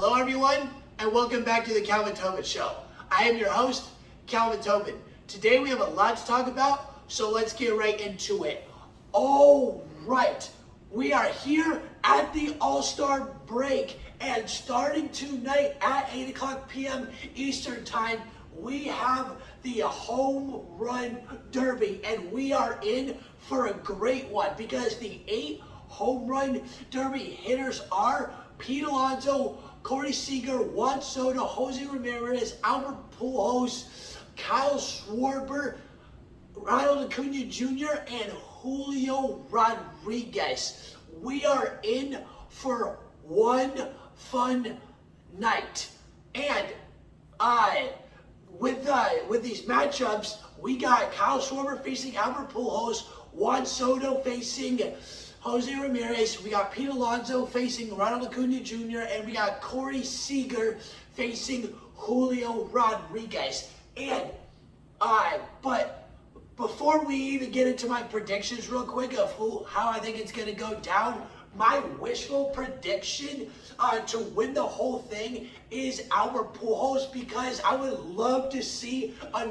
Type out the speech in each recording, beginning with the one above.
Hello everyone, and welcome back to the Calvin Tobin Show. I am your host, Calvin Tobin. Today we have a lot to talk about, so let's get right into it. All right, we are here at the All-Star break, and starting tonight at 8 o'clock p.m. Eastern Time, we have the Home Run Derby, and we are in for a great one because the 8 Home Run Derby hitters are Pete Alonso, Corey Seager, Juan Soto, Jose Ramirez, Albert Pujols, Kyle Schwarber, Ronald Acuna Jr., and Julio Rodriguez. We are in for one fun night. And with these matchups, we got Kyle Schwarber facing Albert Pujols, Juan Soto facing Jose Ramirez, we got Pete Alonso facing Ronald Acuna Jr., and we got Corey Seager facing Julio Rodriguez. And but before we even get into my predictions real quick of how I think it's going to go down, my wishful prediction to win the whole thing is Albert Pujols, because I would love to see a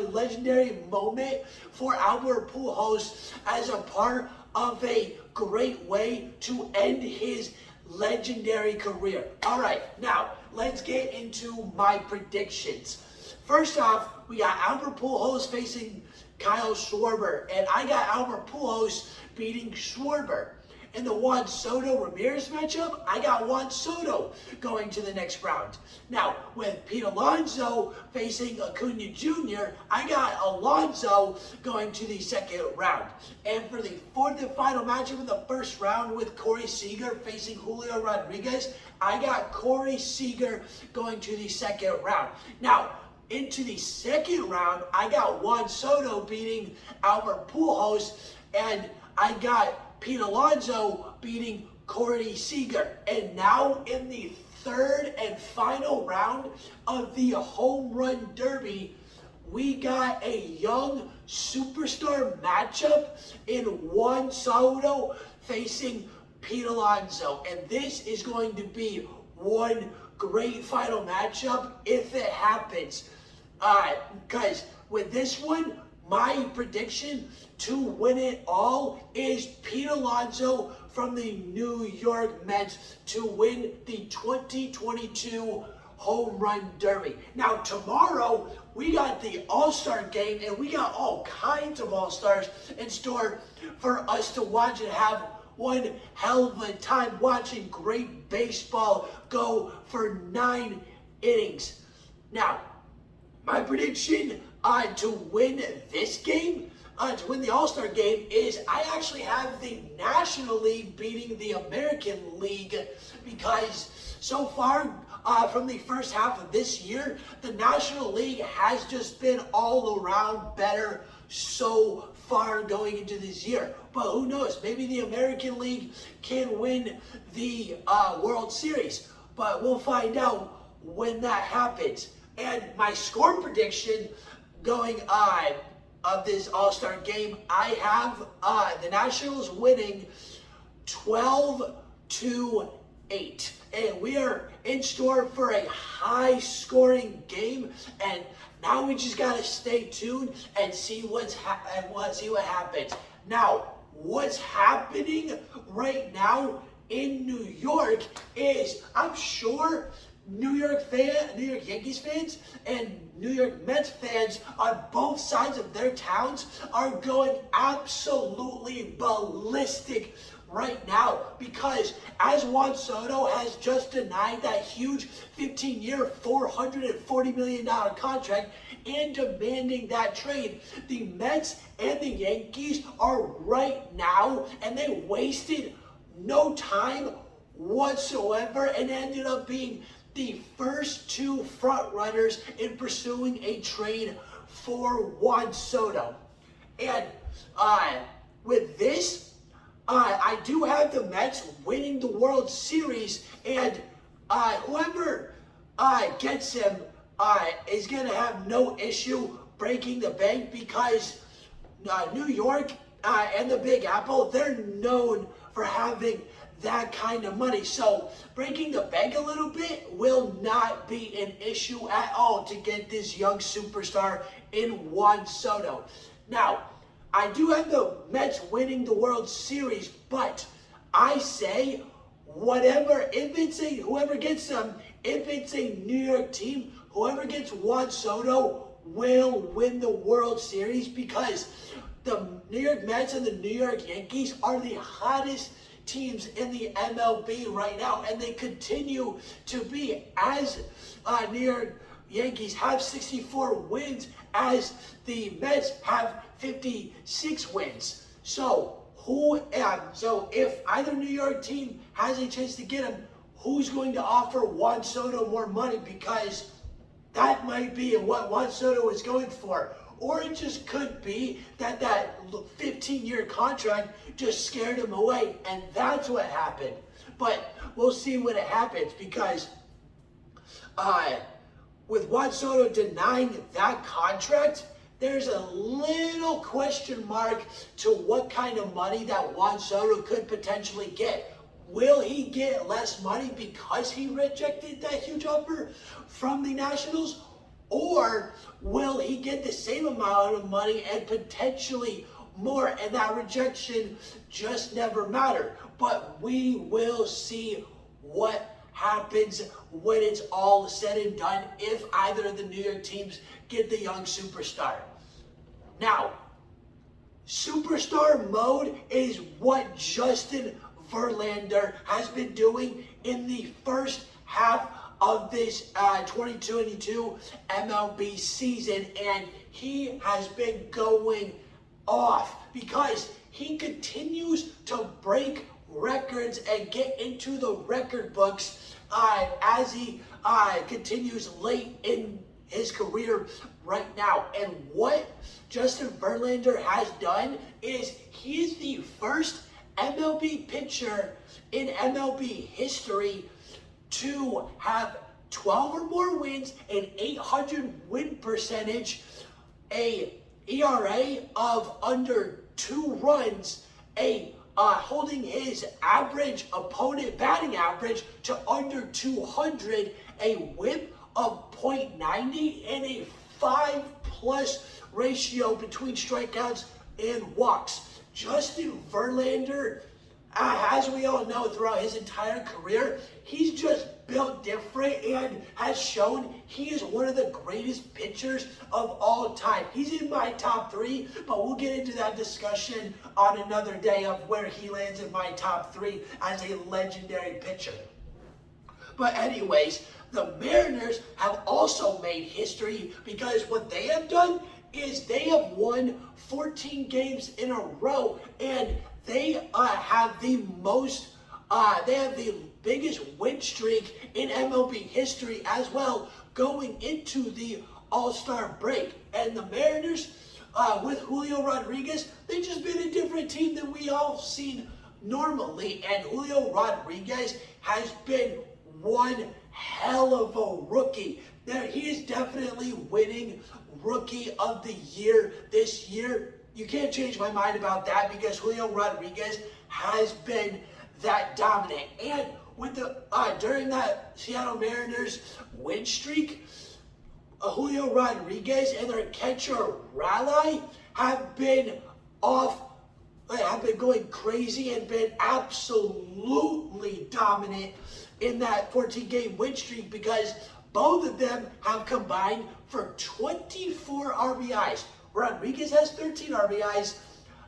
legendary moment for Albert Pujols as a part of a great way to end his legendary career. All right, now let's get into my predictions. First off, we got Albert Pujols facing Kyle Schwarber, and I got Albert Pujols beating Schwarber. In the Juan Soto Ramirez matchup, I got Juan Soto going to the next round. Now, with Pete Alonso facing Acuna Jr., I got Alonso going to the second round. And for the fourth and final matchup of the first round with Corey Seager facing Julio Rodriguez, I got Corey Seager going to the second round. Now, into the second round, I got Juan Soto beating Albert Pujols, and I got Pete Alonso beating Corey Seager. And now in the third and final round of the Home Run Derby, we got a young superstar matchup in Juan Soto facing Pete Alonso. And this is going to be one great final matchup if it happens. Because with this one, my prediction to win it all is Pete Alonso from the New York Mets to win the 2022 Home Run Derby. Now tomorrow, we got the All-Star game, and we got all kinds of All-Stars in store for us to watch and have one hell of a time watching great baseball go for 9 innings. Now, my prediction to win this game, to win the All-Star game, is I actually have the National League beating the American League, because so far from the first half of this year, the National League has just been all around better so far going into this year. But who knows, maybe the American League can win the World Series, but we'll find out when that happens. And my score prediction going of this All-Star game, I have the Nationals winning 12-8. And we are in store for a high-scoring game. And now we just gotta stay tuned and see what happens. Now, what's happening right now in New York is, I'm sure New York Yankees fans and New York Mets fans on both sides of their towns are going absolutely ballistic right now, because as Juan Soto has just denied that huge 15-year, $440 million contract and demanding that trade, the Mets and the Yankees are right now, and they wasted no time whatsoever and ended up being the first two front runners in pursuing a trade for Juan Soto. And with this, I do have the Mets winning the World Series, and whoever gets him is going to have no issue breaking the bank, because New York and the Big Apple, they're known for having that kind of money. So breaking the bank a little bit will not be an issue at all to get this young superstar in Juan Soto. Now, I do have the Mets winning the World Series, but I say whoever gets them, if it's a New York team, whoever gets Juan Soto will win the World Series, because the New York Mets and the New York Yankees are the hottest teams in the MLB right now, and they continue to be, as New York Yankees have 64 wins, as the Mets have 56 wins. So if either New York team has a chance to get him, who's going to offer Juan Soto more money? Because that might be what Juan Soto is going for. Or it just could be that 15-year contract just scared him away, and that's what happened. But we'll see when it happens, because with Juan Soto denying that contract, there's a little question mark to what kind of money that Juan Soto could potentially get. Will he get less money because he rejected that huge offer from the Nationals? Or will he get the same amount of money and potentially more, and that rejection just never mattered? But we will see what happens when it's all said and done, if either of the New York teams get the young superstar. Now, superstar mode is what Justin Verlander has been doing in the first half of this 2022 MLB season, and he has been going off because he continues to break records and get into the record books as he continues late in his career right now. And what Justin Verlander has done is he is the first MLB pitcher in MLB history to have 12 or more wins, an 800 win percentage, a ERA of under 2 runs, holding his average opponent batting average to under 200, a whip of .90, and a 5+ ratio between strikeouts and walks. Justin Verlander, as we all know, throughout his entire career, he's just built different and has shown he is one of the greatest pitchers of all time. He's in my top 3, but we'll get into that discussion on another day of where he lands in my top 3 as a legendary pitcher. But anyways, the Mariners have also made history, because what they have done is they have won 14 games in a row, and they have the biggest win streak in MLB history as well, going into the All-Star break. And the Mariners, with Julio Rodriguez, they've just been a different team than we all seen normally. And Julio Rodriguez has been one hell of a rookie. Now, he is definitely winning Rookie of the Year this year. You can't change my mind about that, because Julio Rodriguez has been that dominant. And with during that Seattle Mariners win streak, Julio Rodriguez and their catcher Verlander have been going crazy and been absolutely dominant in that 14-game win streak, because both of them have combined for 24 RBIs. Rodriguez has 13 RBIs,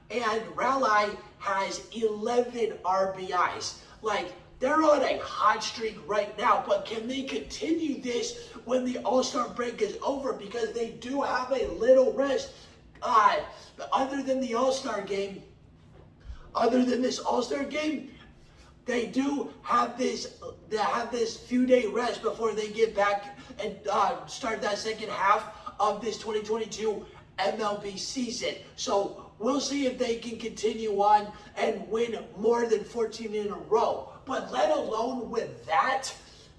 and Verlander has 11 RBIs. Like, they're on a hot streak right now, but can they continue this when the All-Star break is over? Because they do have a little rest. Other than this All-Star game, they do have this few-day rest before they get back and start that second half of this 2022 MLB season. So we'll see if they can continue on and win more than 14 in a row. But let alone with that,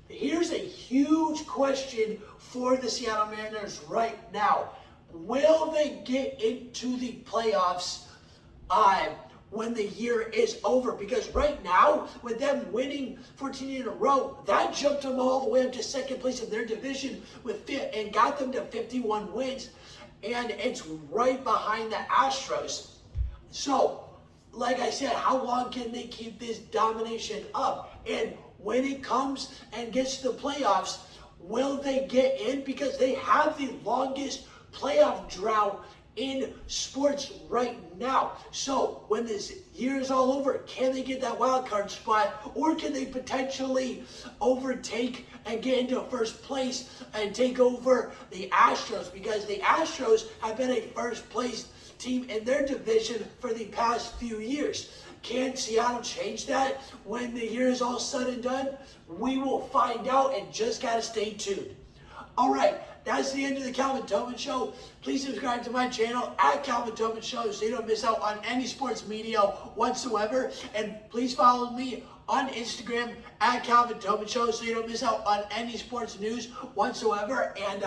here's a huge question for the Seattle Mariners right now. Will they get into the playoffs when the year is over. Because right now, with them winning 14 in a row, that jumped them all the way up to second place in their division and got them to 51 wins. And it's right behind the Astros. So, like I said, how long can they keep this domination up? And when it comes and gets to the playoffs, will they get in? Because they have the longest playoff drought in sports right now. So when this year is all over, can they get that wild card spot, or can they potentially overtake and get into first place and take over the Astros? Because the Astros have been a first place team in their division for the past few years. Can Seattle change that when the year is all said and done? We will find out, and just gotta stay tuned. All right, that's the end of the Calvin Tobin Show. Please subscribe to my channel at Calvin Tobin Show so you don't miss out on any sports media whatsoever. And please follow me on Instagram at Calvin Tobin Show so you don't miss out on any sports news whatsoever. And